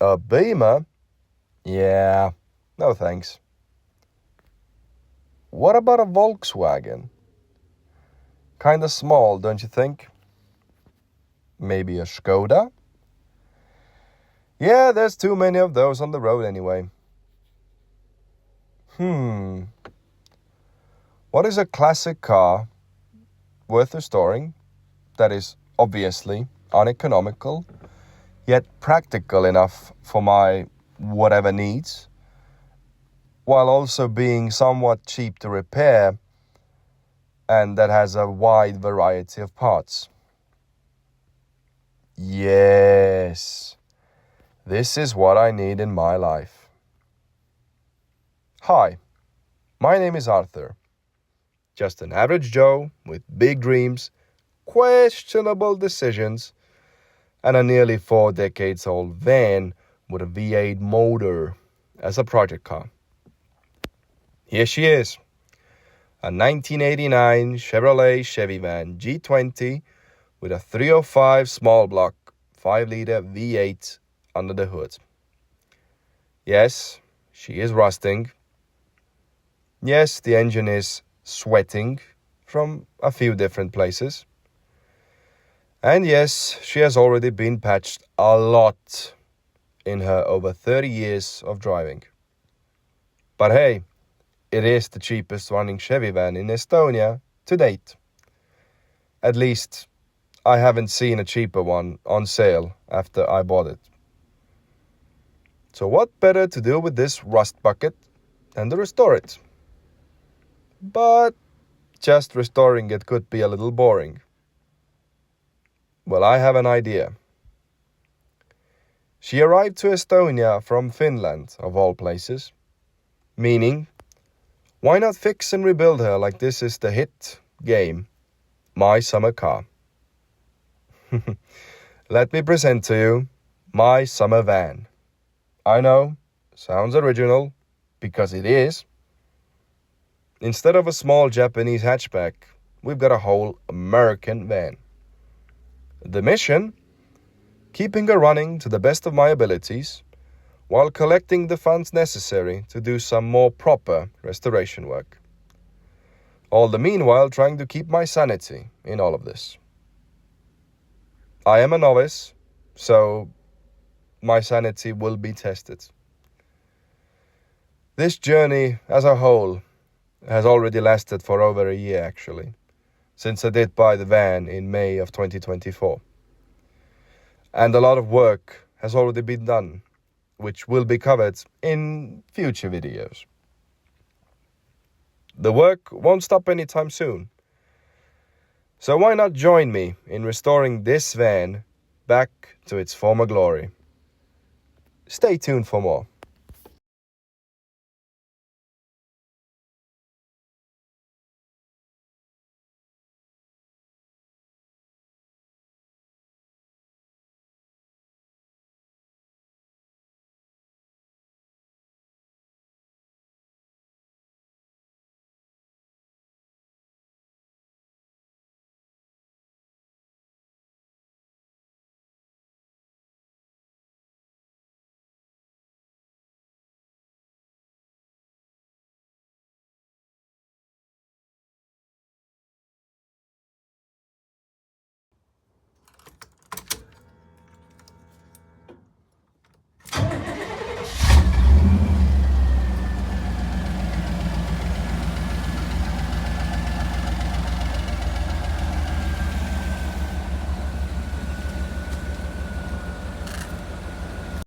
A Beamer? Yeah, no thanks. What about a Volkswagen? Kinda small, don't you think? Maybe a Skoda? Yeah, there's too many of those on the road anyway. What is a classic car worth restoring that is obviously uneconomical, yet practical enough for my whatever needs, while also being somewhat cheap to repair and that has a wide variety of parts? Yes, this is what I need in my life. Hi, my name is Arthur. Just an average Joe with big dreams, questionable decisions, and a nearly 4 decades old van with a V8 motor as a project car. Here she is, a 1989 Chevrolet Chevy van G20 with a 305 small block 5-liter V8 under the hood. Yes, she is rusting. Yes, the engine is sweating from a few different places. And yes, she has already been patched a lot in her over 30 years of driving. But hey, it is the cheapest running Chevy van in Estonia to date. At least, I haven't seen a cheaper one on sale after I bought it. So what better to do with this rust bucket than to restore it? But just restoring it could be a little boring. Well, I have an idea. She arrived to Estonia from Finland, of all places. Meaning, why not fix and rebuild her like this is the hit game, My Summer Car? Let me present to you My Summer Van. I know, sounds original, because it is. Instead of a small Japanese hatchback, we've got a whole American van. The mission? Keeping her running to the best of my abilities, while collecting the funds necessary to do some more proper restoration work. All the meanwhile trying to keep my sanity in all of this. I am a novice, so my sanity will be tested. This journey as a whole has already lasted for over a year actually, since I did buy the van in May of 2024. And a lot of work has already been done, which will be covered in future videos. The work won't stop anytime soon. So why not join me in restoring this van back to its former glory? Stay tuned for more.